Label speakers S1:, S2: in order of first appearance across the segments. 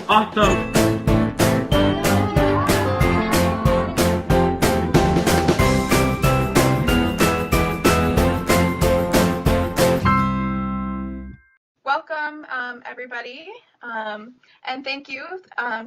S1: Awesome.
S2: Welcome, everybody, and thank you,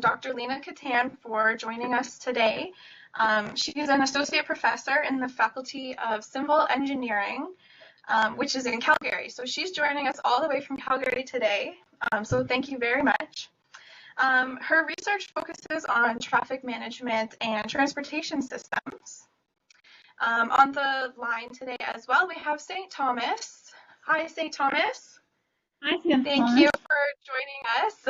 S2: Dr. Lina Kattan, for joining us today. She's an associate professor in the Faculty of Civil Engineering, which is in Calgary. So she's joining us all the way from Calgary today. So thank you very much. Her research focuses on traffic management and transportation systems. On the line today as well, we have St. Thomas. Hi, St. Thomas. Thank you for joining us.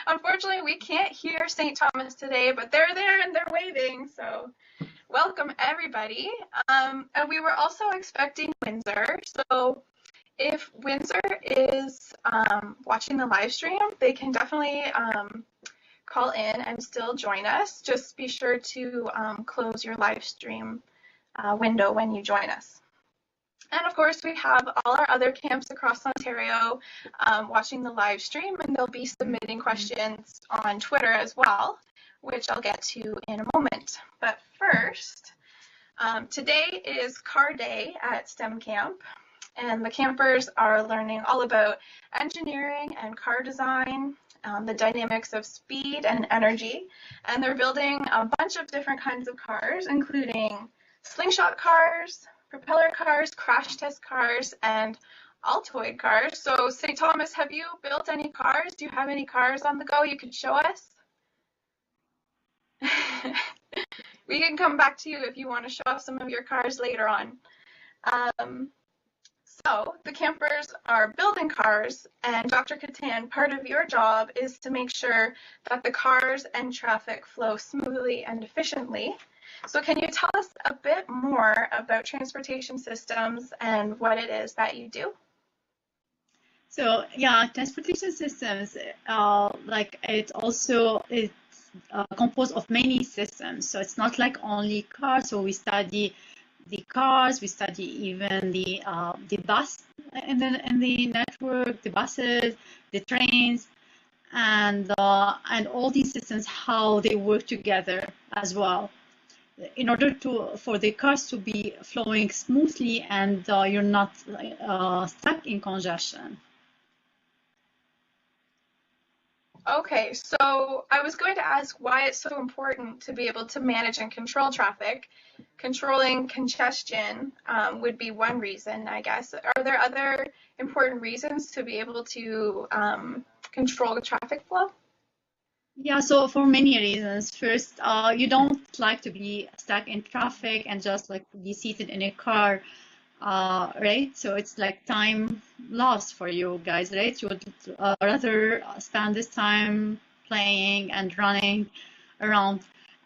S2: Unfortunately, we can't hear St. Thomas today, but they're there and they're waving, so welcome everybody. And we were also expecting Windsor, so if Windsor is watching the live stream, they can definitely call in and still join us. Just be sure to close your live stream window when you join us. And of course, we have all our other camps across Ontario watching the live stream, and they'll be submitting questions on Twitter as well, which I'll get to in a moment. But first, today is car day at STEM Camp, and the campers are learning all about engineering and car design, the dynamics of speed and energy, and they're building a bunch of different kinds of cars, including slingshot cars, propeller cars, crash test cars, and Altoid cars. So, St. Thomas, have you built any cars? Do you have any cars on the go you could show us? We can come back to you if you want to show off some of your cars later on. So, the campers are building cars, and Dr. Kattan, part of your job is to make sure that the cars and traffic flow smoothly and efficiently. So can you tell us a bit more about transportation systems and what it is that you do?
S3: So yeah, transportation systems, it's composed of many systems. So it's not like only cars. So we study the cars, we study even the bus in the network, the buses, the trains, and all these systems, how they work together as well, in order for the cars to be flowing smoothly and you're not stuck in congestion.
S2: Okay, so I was going to ask why it's so important to be able to manage and control traffic. Controlling congestion would be one reason, I guess. Are there other important reasons to be able to control the traffic flow?
S3: Yeah, so for many reasons. First, you don't like to be stuck in traffic and just like be seated in a car, right? So it's like time lost for you guys, right? You would rather spend this time playing and running around.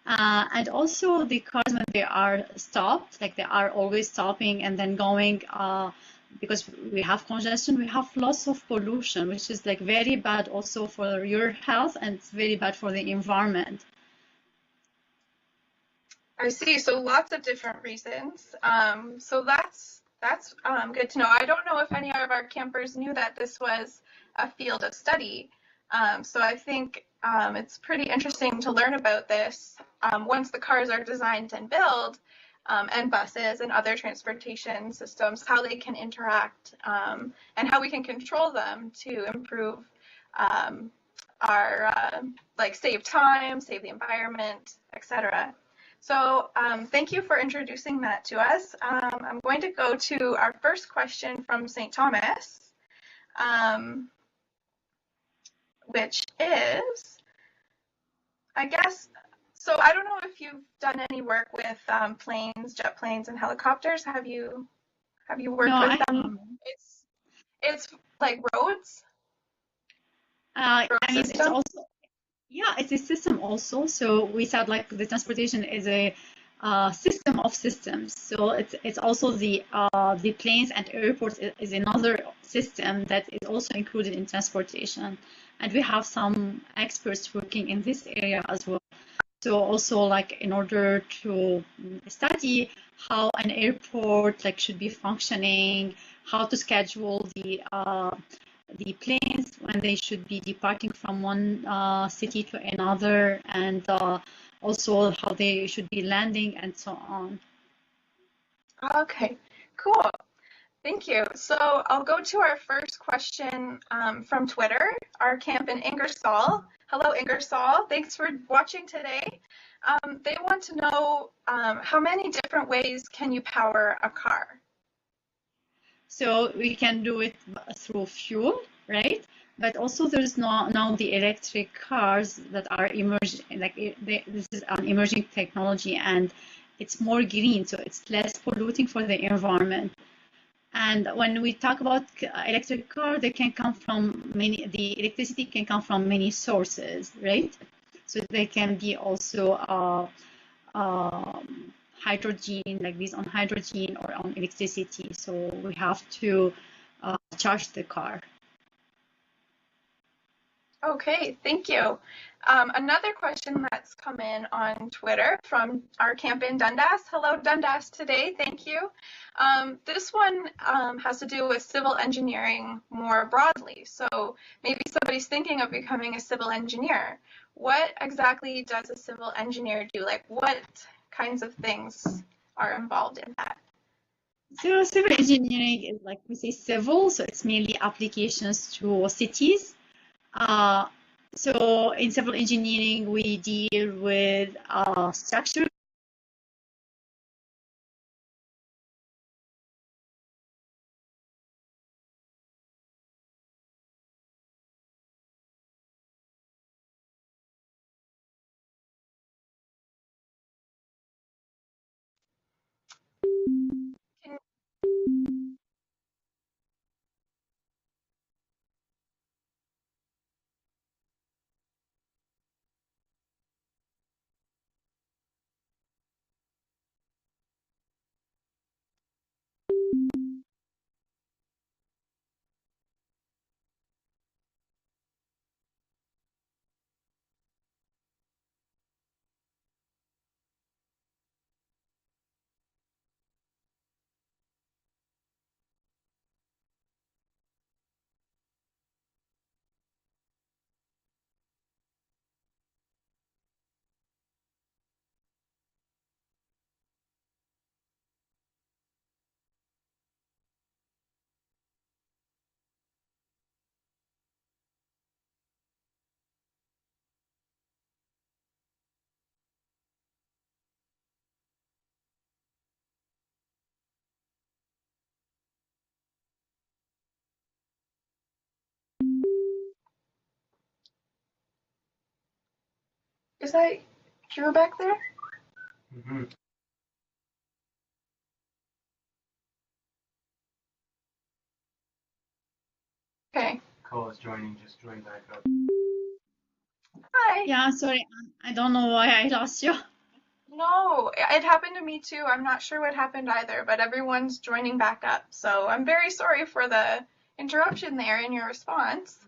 S3: And also the cars, when they are stopped, like they are always stopping and then going, because we have congestion, we have lots of pollution, which is like very bad also for your health, and it's very bad for the environment.
S2: I see. So lots of different reasons. So that's good to know. I don't know if any of our campers knew that this was a field of study. So I think it's pretty interesting to learn about this once the cars are designed and built, and buses and other transportation systems, how they can interact and how we can control them to improve our save time, save the environment, etc. So thank you for introducing that to us. I'm going to go to our first question from St. Thomas, which is, I guess, so I don't know if you've done any work with planes, jet planes, and helicopters. Have you worked with them? It's like roads.
S3: I mean, it's also, yeah, it's a system also. So we said like the transportation is a system of systems. So it's also the planes and airports is another system that is also included in transportation, and we have some experts working in this area as well. So also like in order to study how an airport like should be functioning, how to schedule the the planes when they should be departing from one city to another, and also how they should be landing and so on.
S2: Okay, cool. Thank you. So I'll go to our first question from Twitter, our camp in Ingersoll. Hello, Ingersoll. Thanks for watching today. They want to know how many different ways can you power a car?
S3: So we can do it through fuel, right? But also there's now the electric cars that are emerging, like this is an emerging technology, and it's more green, so it's less polluting for the environment. And when we talk about electric car, they can come from the electricity can come from many sources, right? So they can be also hydrogen, like based on hydrogen or on electricity. So we have to charge the car.
S2: Okay, thank you. Another question that's come in on Twitter from our camp in Dundas. Hello, Dundas today. Thank you. This one has to do with civil engineering more broadly. So maybe somebody's thinking of becoming a civil engineer. What exactly does a civil engineer do? Like, what kinds of things are involved in that?
S3: So civil engineering is like we say civil, so it's mainly applications to cities. So in civil engineering, we deal with structure.
S2: Can, is that Drew back there?
S1: Mm-hmm.
S2: Okay.
S1: Call is joining, just join back up.
S2: Hi.
S3: Yeah, sorry, I don't know why I lost you.
S2: No, it happened to me too. I'm not sure what happened either, but everyone's joining back up. So I'm very sorry for the interruption there in your response.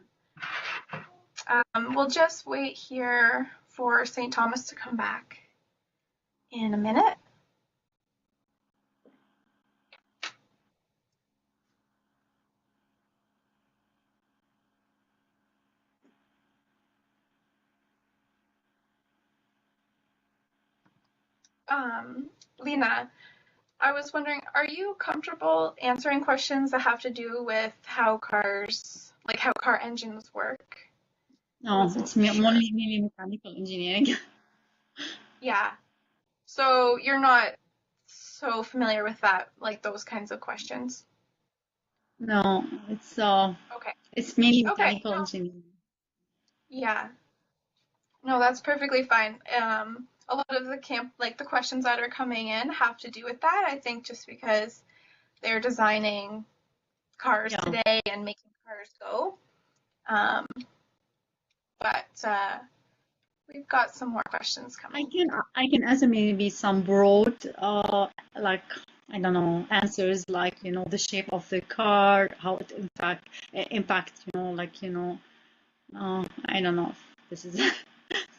S2: We'll just wait here for St. Thomas to come back in a minute. Lina, I was wondering, are you comfortable answering questions that have to do with how cars, like how car engines work? I
S3: No,
S2: wasn't
S3: it's
S2: sure.
S3: only mainly mechanical engineering.
S2: Yeah. So you're not so familiar with that, like those kinds of questions.
S3: No,
S2: Okay.
S3: it's mainly
S2: Okay.
S3: mechanical
S2: No.
S3: engineering.
S2: Yeah. No, that's perfectly fine. A lot of the camp, like the questions that are coming in, have to do with that. I think just because they're designing cars
S3: Yeah,
S2: today and making cars go. Um, but we've got some more questions
S3: I
S2: coming.
S3: can I can answer maybe some broad like I don't know answers like the shape of the car, how it impact like I don't know if this is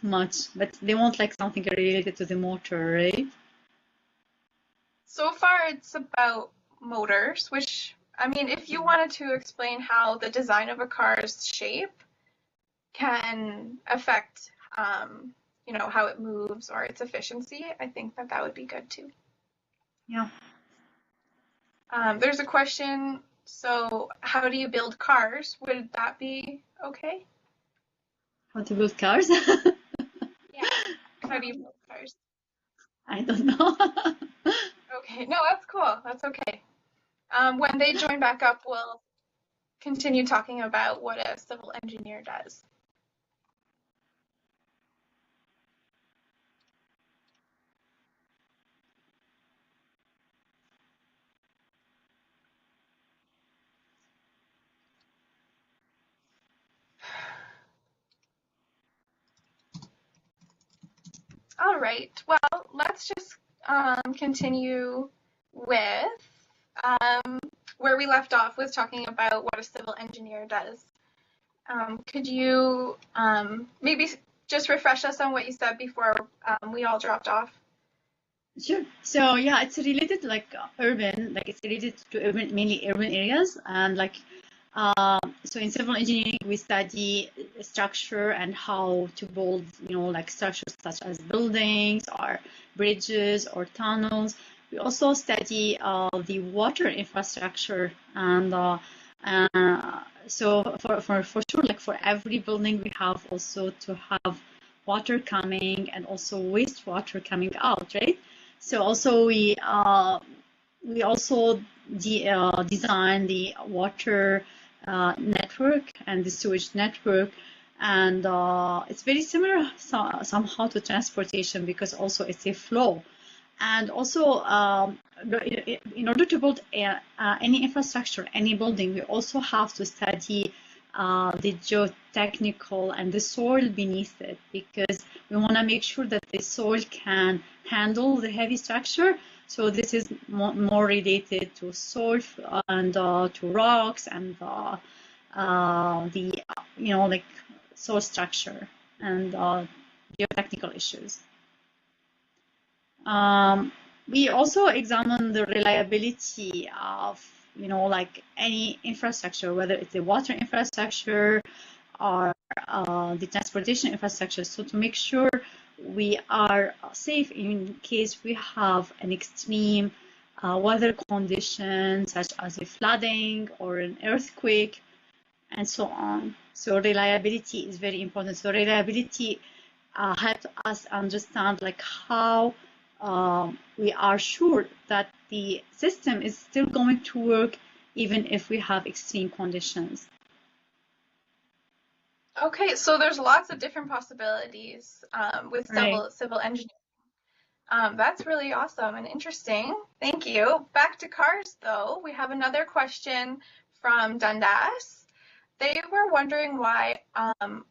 S3: much, but they want like something related to the motor, right?
S2: So far, it's about motors, which I mean, if you wanted to explain how the design of a car's shape can affect, you know, how it moves or its efficiency, I think that that would be good too.
S3: Yeah.
S2: There's a question, so how do you build cars? Would that be okay?
S3: How to build cars?
S2: Yeah. How do you build cars?
S3: I don't know.
S2: Okay, no, that's cool. That's okay. When they join back up, we'll continue talking about what a civil engineer does. All right, well, let's just continue with where we left off with talking about what a civil engineer does. Could you maybe just refresh us on what you said before we all dropped off?
S3: Sure. So yeah, it's related to like urban, like it's related to urban, mainly urban areas, and like so in civil engineering we study structure and how to build, you know, like structures such as buildings or bridges or tunnels. We also study the water infrastructure, and so for sure, like for every building we have also to have water coming and also wastewater coming out, right? So also we also design the water network and the sewage network, and it's very similar somehow to transportation because also it's a flow. And also in order to build any infrastructure, any building, we also have to study the geotechnical and the soil beneath it, because we want to make sure that the soil can handle the heavy structure. So this is more related to soil and to rocks and the you know, like soil structure and geotechnical issues. We also examine the reliability of, you know, like any infrastructure, whether it's the water infrastructure or the transportation infrastructure, so to make sure we are safe in case we have an extreme weather condition such as a flooding or an earthquake and so on. So reliability is very important. So reliability helps us understand like how we are sure that the system is still going to work even if we have extreme conditions.
S2: Okay, so there's lots of different possibilities with civil engineering. That's really awesome and interesting. Thank you. Back to cars, though. We have another question from Dundas. They were wondering why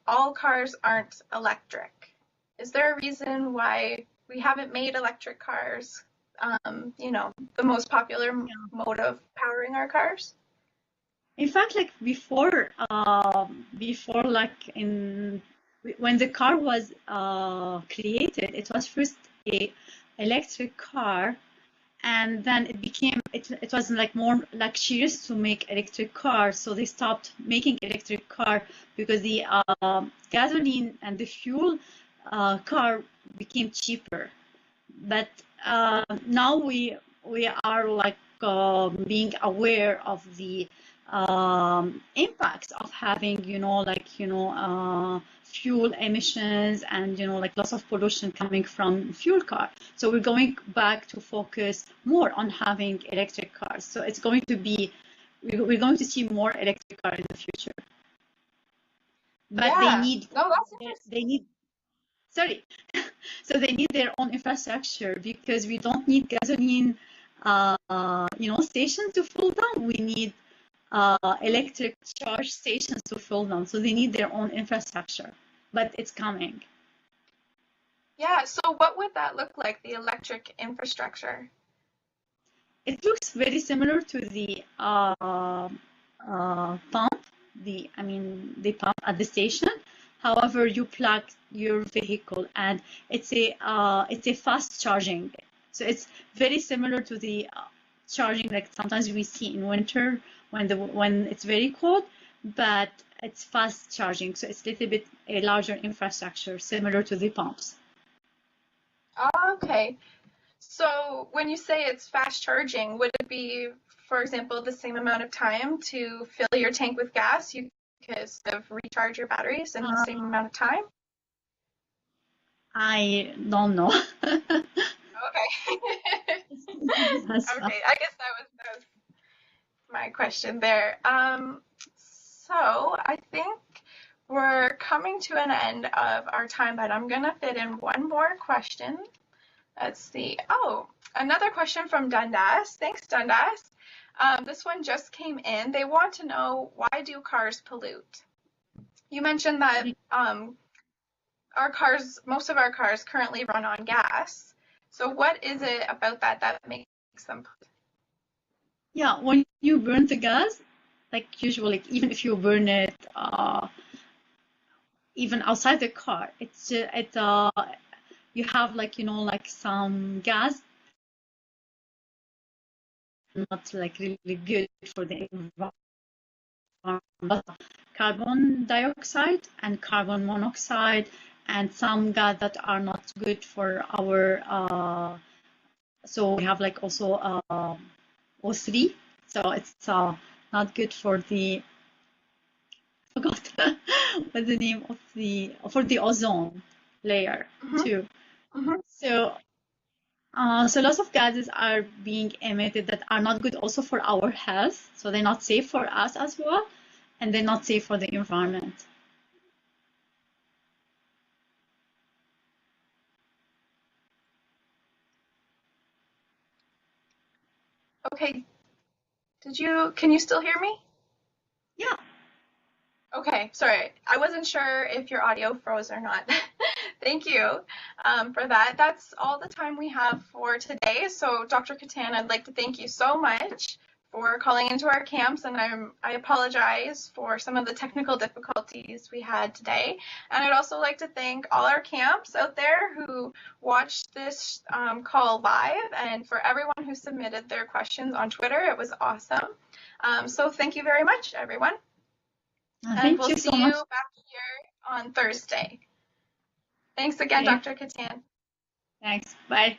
S2: all cars aren't electric. Is there a reason why we haven't made electric cars, you know, the most popular mode of powering our cars?
S3: In fact, like before like when the car was created, it was first a electric car, and then it was like more luxurious to make electric cars, so they stopped making electric car because the gasoline and the fuel car became cheaper. But now we are like being aware of the impacts of having, you know, like, you know, fuel emissions and, you know, like lots of pollution coming from fuel car. So we're going back to focus more on having electric cars. So it's going to be, we're going to see more electric cars in the future. But
S2: yeah.
S3: they need sorry. So they need their own infrastructure because we don't need gasoline, you know, stations to fill them. We need electric charge stations to fill them. So they need their own infrastructure, but it's coming.
S2: Yeah, so what would that look like, the electric infrastructure?
S3: It looks very similar to the pump. The pump at the station. However, you plug your vehicle, and it's a fast charging. So it's very similar to the charging like sometimes we see in winter when it's very cold, but it's fast charging, so it's a little bit a larger infrastructure similar to the pumps.
S2: Okay. So when you say it's fast charging, would it be, for example, the same amount of time to fill your tank with gas? You could sort of recharge your batteries in the same amount of time?
S3: I don't know.
S2: Okay.
S3: That's
S2: Okay, I guess that was my question there. So I think we're coming to an end of our time, but I'm gonna fit in one more question. Let's see. Oh, another question from Dundas. Thanks, Dundas. This one just came in. They want to know, why do cars pollute? You mentioned that most of our cars currently run on gas. So what is it about that makes them pollute?
S3: Yeah, when you burn the gas, like usually, even if you burn it even outside the car, you have like some gas not like really good for the environment. Carbon dioxide and carbon monoxide and some gas that are not good for our so we have like also O3, so it's not good for the forgot what's the name of the ozone layer too. So so lots of gases are being emitted that are not good also for our health, so they're not safe for us as well, and they're not safe for the environment.
S2: Okay. Can you still hear me?
S3: Yeah.
S2: Okay, sorry. I wasn't sure if your audio froze or not. Thank you for that. That's all the time we have for today. So Dr. Kattan, I'd like to thank you so much for calling into our camps, and I apologize for some of the technical difficulties we had today. And I'd also like to thank all our camps out there who watched this call live, and for everyone who submitted their questions on Twitter. It was awesome. So thank you very much, everyone. And
S3: Thank
S2: we'll
S3: you
S2: see
S3: so
S2: you
S3: much.
S2: back here on Thursday. Thanks again,
S3: Okay.
S2: Dr. Kattan.
S3: Thanks. Bye.